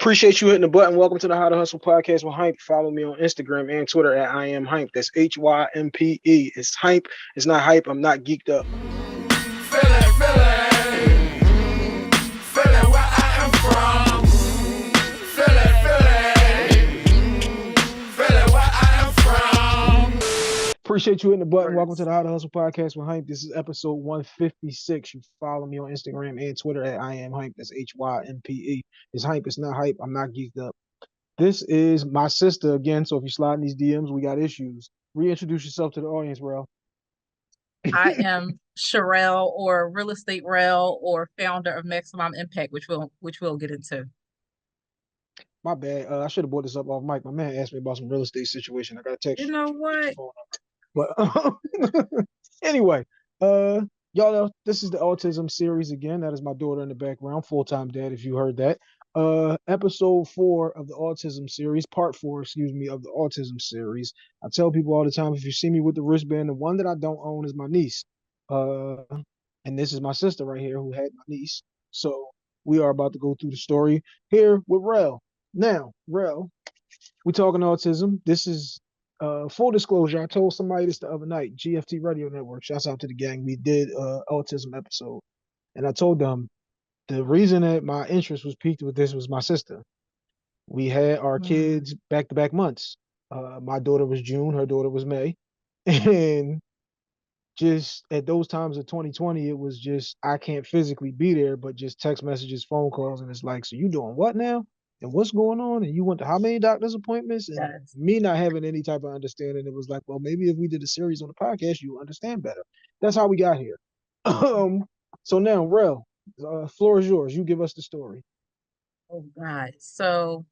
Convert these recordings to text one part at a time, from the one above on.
Appreciate you hitting the button. Welcome to the How to Hustle podcast with Hype. Follow me on Instagram and Twitter at I am Hype. That's HYMPE. It's Hype. It's not hype. I'm not geeked up. Feeling where I am from. Feeling where I am from. Appreciate you hitting the button. Welcome to the How to Hustle podcast with Hype. This is episode 156. You follow me on Instagram and Twitter at I am Hype. That's HYMPE. It's Hype. It's not hype. I'm not geeked up. This is my sister again. So if you slide in these DMs, we got issues. Reintroduce yourself to the audience, Rel. I am Sherell, or Real Estate Rel, or founder of Maximum Impact, which we'll get into. My bad. I should have brought this up off mic. My man asked me about some real estate situation. I got a text. You know what? But anyway, y'all know this is the autism series again. That is my daughter in the background, full-time dad, if you heard that. Episode 4 of the autism series, part 4, excuse me, of the autism series. I tell people all the time, if you see me with the wristband, the one that I don't own is my niece. And this is my sister right here who had my niece. So we are about to go through the story here with Rel. Now, Rel, we talking autism. This is full disclosure. I told somebody this the other night, GFT Radio Network. Shouts out to the gang. We did autism episode. And I told them the reason that my interest was piqued with this was my sister. We had our kids back-to-back months. My daughter was June, her daughter was May. And just at those times of 2020, it was just, I can't physically be there, but just text messages, phone calls, and it's like, so you doing what now? And what's going on? And you went to how many doctor's appointments? And Yes. me not having any type of understanding, it was like, well, maybe if we did a series on the podcast, you understand better. That's how we got here. So now, Rel, floor is yours. You give us the story. Oh God. So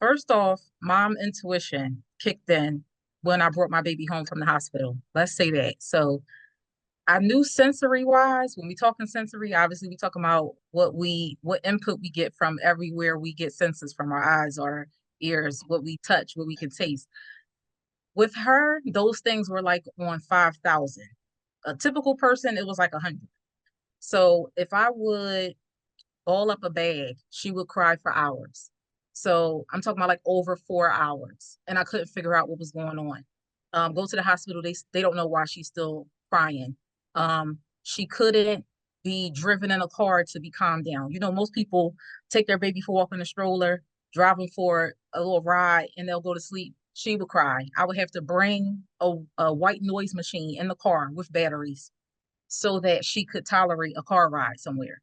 first off, mom intuition kicked in when I brought my baby home from the hospital. Let's say that. So I knew sensory wise, when we talking sensory, obviously we talking about what input we get from everywhere we get senses from, our eyes, our ears, what we touch, what we can taste. With her, those things were like on 5,000. A typical person, it was like 100. So if I would ball up a bag, she would cry for hours. So I'm talking about like over 4 hours, and I couldn't figure out what was going on. Go to the hospital, they don't know why she's still crying. She couldn't be driven in a car to be calmed down. You know, most people take their baby for a walk in a stroller, drive them for a little ride, and they'll go to sleep. She would cry. I would have to bring a white noise machine in the car with batteries so that she could tolerate a car ride somewhere.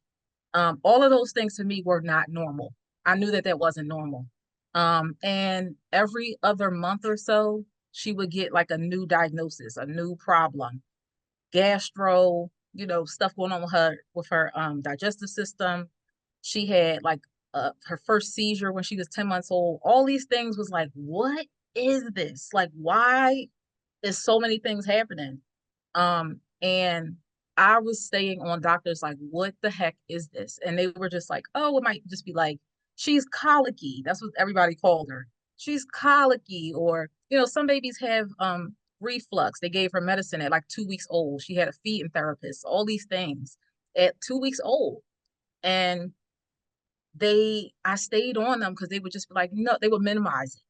All of those things to me were not normal. I knew that wasn't normal. And every other month or so, she would get like a new diagnosis, a new problem, gastro, stuff going on with her digestive system. She had like her first seizure when she was 10 months old. All these things was like, what is this? Like, why is so many things happening? And I was staying on doctors like, what the heck is this? And they were just like, oh, it might just be like, she's colicky. That's what everybody called her. She's colicky. Or, some babies have reflux. They gave her medicine at like 2 weeks old. She had a feeding therapist, all these things at 2 weeks old. And I stayed on them because they would just be like, no, they would minimize it,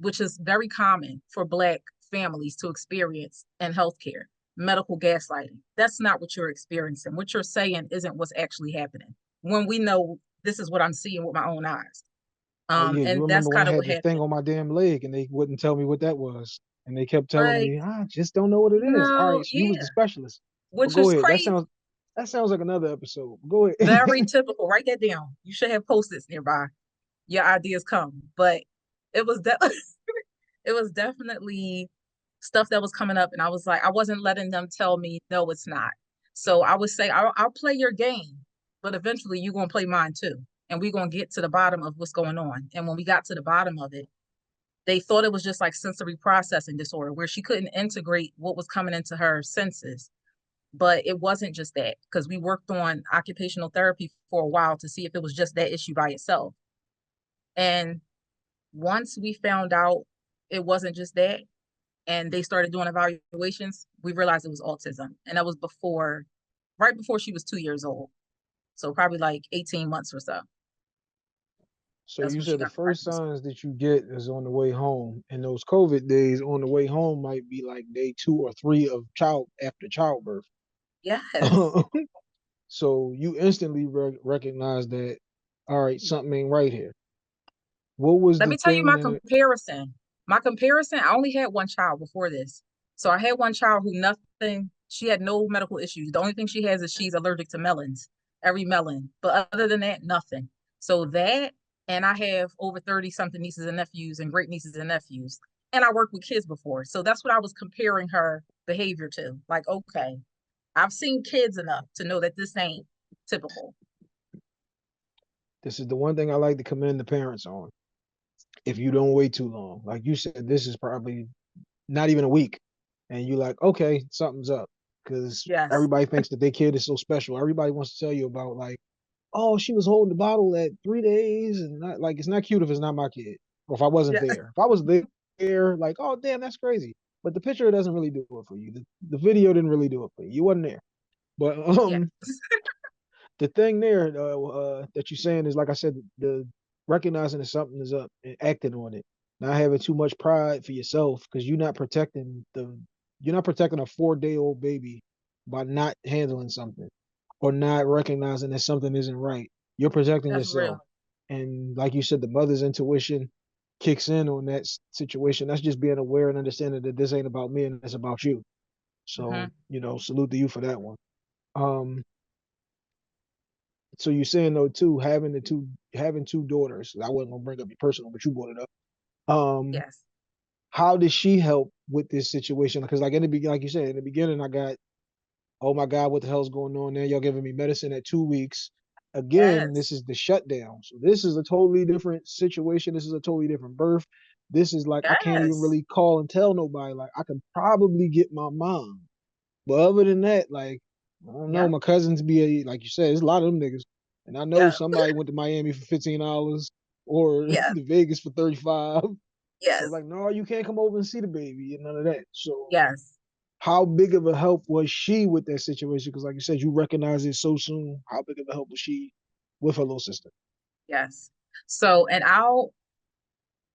which is very common for Black families to experience in healthcare. Medical gaslighting. That's not what you're experiencing. What you're saying isn't what's actually happening. When we know this is what I'm seeing with my own eyes. And that's kind of what happened. I had the thing on my damn leg and they wouldn't tell me what that was. And they kept telling like, me, I just don't know what it is. All right, so you was the specialist. Which go is ahead. crazy. That sounds like another episode. Go ahead. Very typical. Write that down. You should have Post-its nearby. Your ideas come. But it was it was definitely stuff that was coming up, and I was like, I wasn't letting them tell me, no, it's not. So I would say, I'll play your game, but eventually you're going to play mine too. And we're going to get to the bottom of what's going on. And when we got to the bottom of it, they thought it was just like sensory processing disorder, where she couldn't integrate what was coming into her senses. But it wasn't just that, because we worked on occupational therapy for a while to see if it was just that issue by itself. And once we found out it wasn't just that, and they started doing evaluations, we realized it was autism. And that was right before she was 2 years old. So probably like 18 months or so. So That's you when she said the got first pregnant. signs that you get is on the way home, and those COVID days on the way home might be like day 2 or 3 of child after childbirth. Yes. So you instantly recognize that, all right, something ain't right here. What was Let the me tell you thing my that? comparison. My comparison, I only had one child before this. So I had one child who nothing, she had no medical issues. The only thing she has is she's allergic to melons, every melon. But other than that, nothing. So that, and I have over 30 something nieces and nephews and great nieces and nephews. And I worked with kids before. So that's what I was comparing her behavior to. Like, okay, I've seen kids enough to know that this ain't typical. This is the one thing I like to commend the parents on. If you don't wait too long, like you said, this is probably not even a week, and you're like, okay, something's up, because Yes. everybody thinks that their kid is so special. Everybody wants to tell you about like, oh, she was holding the bottle at 3 days, and not like it's not cute if it's not my kid, or if I wasn't Yeah. there. If I was there, like, oh damn, that's crazy. But the picture doesn't really do it for you. The video didn't really do it for you. You wasn't there. But Yeah. the thing there that you're saying is, like I said, the recognizing that something is up and acting on it, not having too much pride for yourself because you're not protecting a 4-day-old baby by not handling something or not recognizing that something isn't right. You're protecting That's yourself, real. and like you said, the mother's intuition kicks in on that situation. That's just being aware and understanding that this ain't about me and it's about you. So Hmm. salute to you for that one. Um, so you're saying though too, having two daughters. I wasn't gonna bring up your personal, but you brought it up. Um, Yes. how did she help with this situation? Because like in the beginning, like you said, in the beginning, I got, oh my God, what the hell's going on there? Y'all giving me medicine at 2 weeks. Again, Yes. this is the shutdown. So this is a totally different situation. This is a totally different birth. This is like I can't even Yes. really call and tell nobody. Like I can probably get my mom. But other than that, like, I don't know, Yep. my cousins be like you said, there's a lot of them niggas. And I know Yep. somebody went to Miami for $15 or Yes. to Vegas for 35. So Yes. like, no, you can't come over and see the baby and none of that. So Yes. how big of a help was she with that situation? Because like you said, you recognize it so soon. How big of a help was she with her little sister? Yes. So, and I'll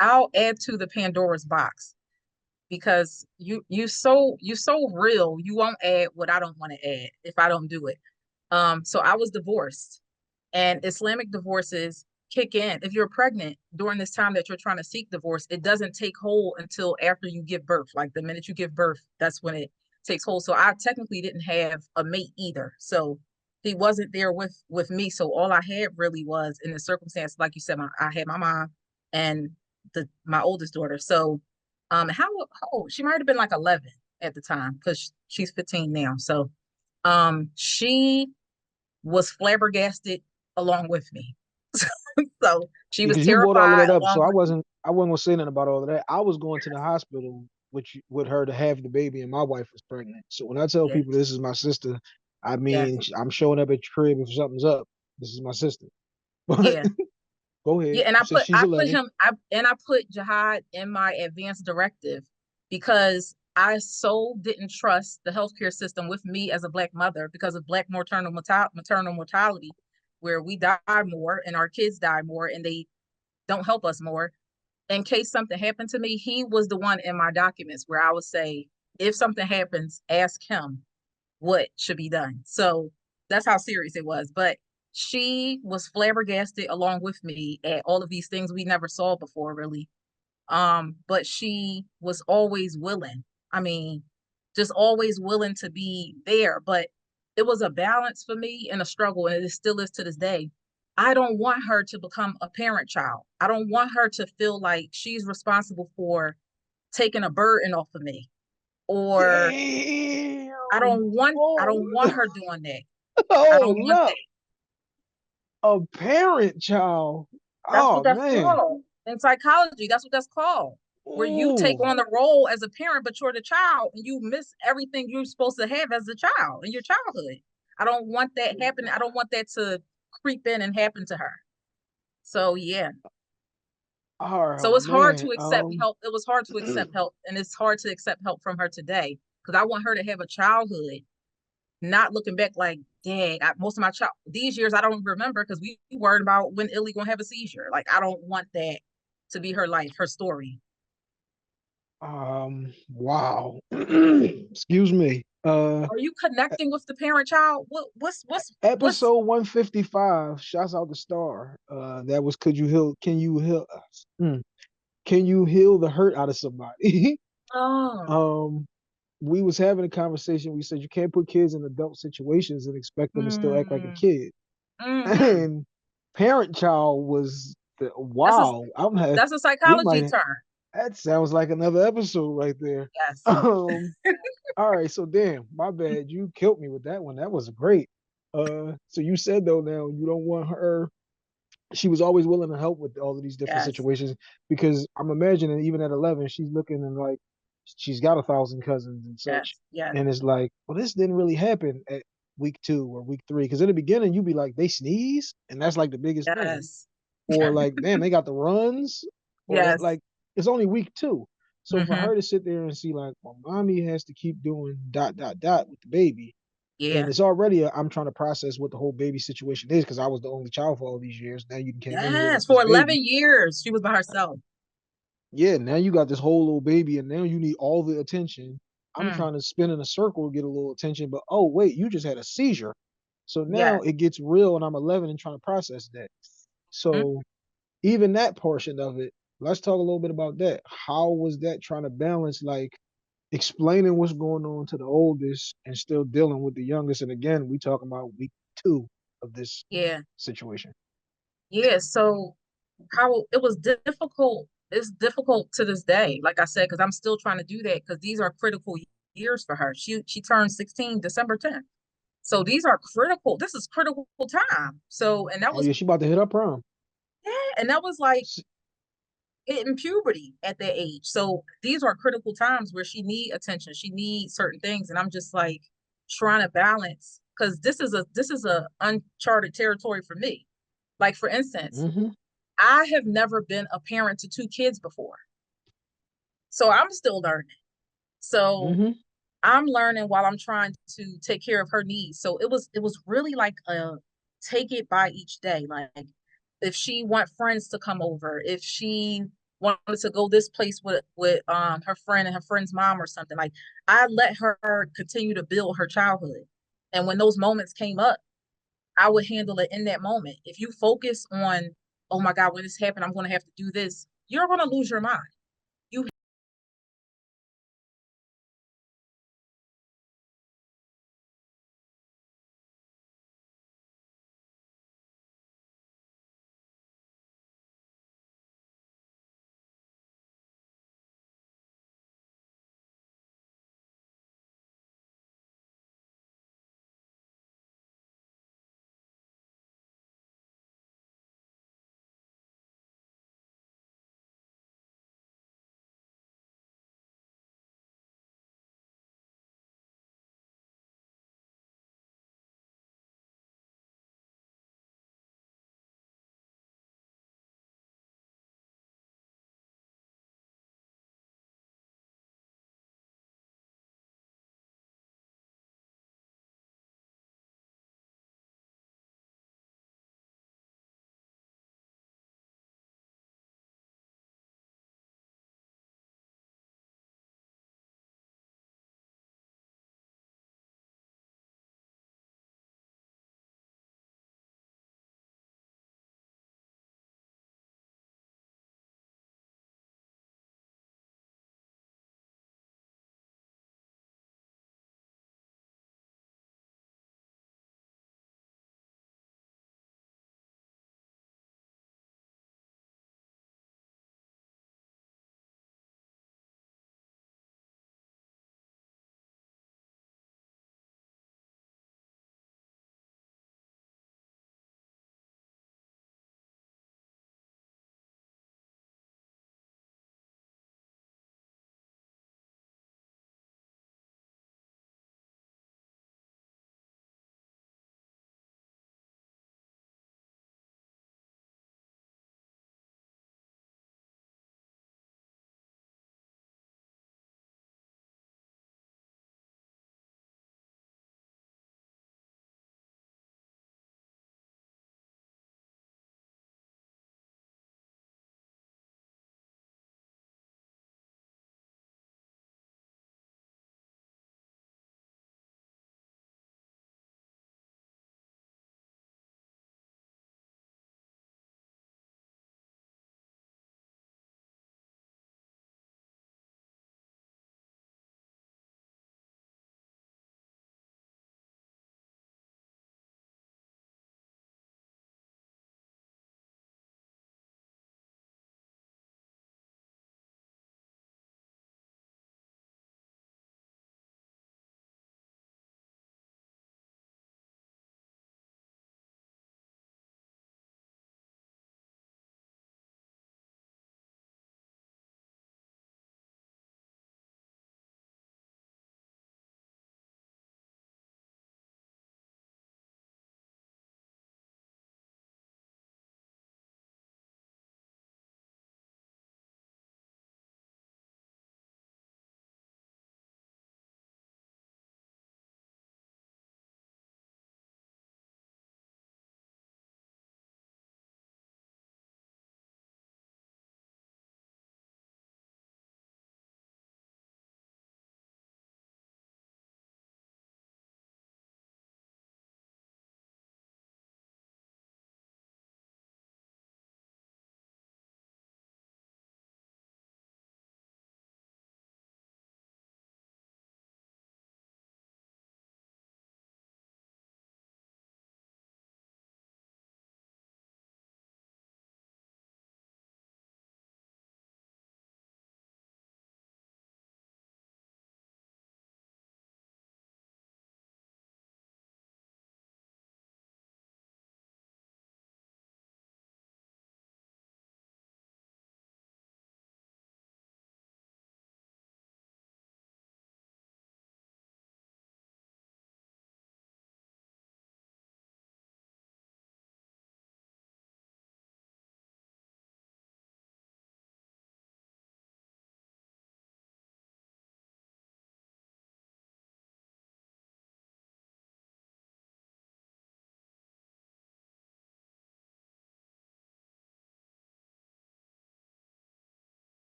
add to the Pandora's box because you so real. You won't add what I don't want to add if I don't do it. So I was divorced, and Islamic divorces kick in. If you're pregnant during this time that you're trying to seek divorce, it doesn't take hold until after you give birth. Like the minute you give birth, that's when it takes hold. So I technically didn't have a mate either. So he wasn't there with me. So all I had really was in the circumstance, like you said, I had my mom and my oldest daughter. So how old? She might have been like 11 at the time because she's 15 now. So she was flabbergasted along with me. So she was Because you brought all of terrified that up, along so I with me. wasn't I wasn't gonna say nothing about all of that. I was going to the hospital with her to have the baby, and my wife was pregnant. So when I tell Yeah, people this is my sister, I yes, mean I'm showing up at your crib if something's up. This is my sister. But yeah, go yeah. ahead. And You said she's I put 11. him, I put Jihad in my advanced directive because I so didn't trust the healthcare system with me as a Black mother because of Black maternal mortality, where we die more and our kids die more and they don't help us more. In case something happened to me, he was the one in my documents where I would say, if something happens, ask him what should be done. So that's how serious it was. But she was flabbergasted along with me at all of these things we never saw before, really. But she was always willing. I mean, just always willing to be there. But it was a balance for me and a struggle, and it still is to this day. I don't want her to become a parent child. I don't want her to feel like she's responsible for taking a burden off of me. Or Damn. I Oh, don't want her doing that. I don't hold want up. that. A parent child. That's what Oh that's man. called. In psychology, that's what that's called. Where you take Ooh. on the role as a parent, but you're the child and you miss everything you're supposed to have as a child in your childhood. I don't want that happening. I don't want that to creep in and happen to her. So yeah. Oh So it's hard man. to accept help. It was hard to accept help, and it's hard to accept help from her today because I want her to have a childhood not looking back like, dang, most of my child these years I don't remember because we worried about when Illy gonna have a seizure. Like I don't want that to be her life, her story. Wow. Excuse me. Are you connecting with the parent child? What's Episode 155, shouts out the star. That was can you heal the hurt out of somebody? oh um, we was having a conversation. We said you can't put kids in adult situations and expect them to still act like a mm, kid. mm-hmm. And parent child was That's a wow. that's a We psychology might term. that sounds like another episode right there. Yes. Um, all right, so damn, my bad. You killed me with that one. That was great. So you said though now you don't want her. She was always willing to help with all of these different Yes. situations because I'm imagining even at 11, she's looking and like she's got 1,000 cousins and such, Yes. Yes. and it's like, well, this didn't really happen at week 2 or week 3 because in the beginning you'd be like, they sneeze, and that's like the biggest thing, Yes. or like, damn, they got the runs, or that Yes. like it's only week 2. So for Mm-hmm. her to sit there and see like, well, mommy has to keep doing dot dot dot with the baby, and Yeah. it's already I'm trying to process what the whole baby situation is because I was the only child for all these years. Now you came in here with Yes. this For baby. 11 years, she was by herself. Yeah, now you got this whole little baby, and now you need all the attention. I'm Mm. trying to spin in a circle to get a little attention, but oh wait, you just had a seizure. So now Yes. it gets real, and I'm 11 and trying to process that. Mm. So even that portion of it, let's talk a little bit about that. How was that trying to balance like explaining what's going on to the oldest and still dealing with the youngest? And again, we talking about week 2 of this Yeah. situation. Yeah. So how it was difficult. It's difficult to this day, like I said, because I'm still trying to do that because these are critical years for her. She turned 16 December 10th. So these are critical. This is critical time. So and that Oh was yeah, she about to hit up prom. yeah, and that was like S- in puberty at that age. So these are critical times where she need attention. She needs certain things. And I'm just like trying to balance because this is a uncharted territory for me. Like for instance, Mm-hmm. I have never been a parent to two kids before. So I'm still learning. So Mm-hmm. I'm learning while I'm trying to take care of her needs. So it was really like a take it by each day. Like if she want friends to come over, if she wanted to go this place with her friend and her friend's mom or something, like I let her continue to build her childhood. And when those moments came up, I would handle it in that moment. If you focus on, oh my God, when this happened, I'm going to have to do this, you're going to lose your mind. You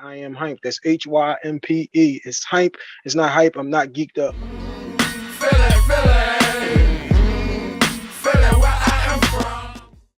I am hype. That's HYMPE. It's hype. It's not hype. I'm not geeked up.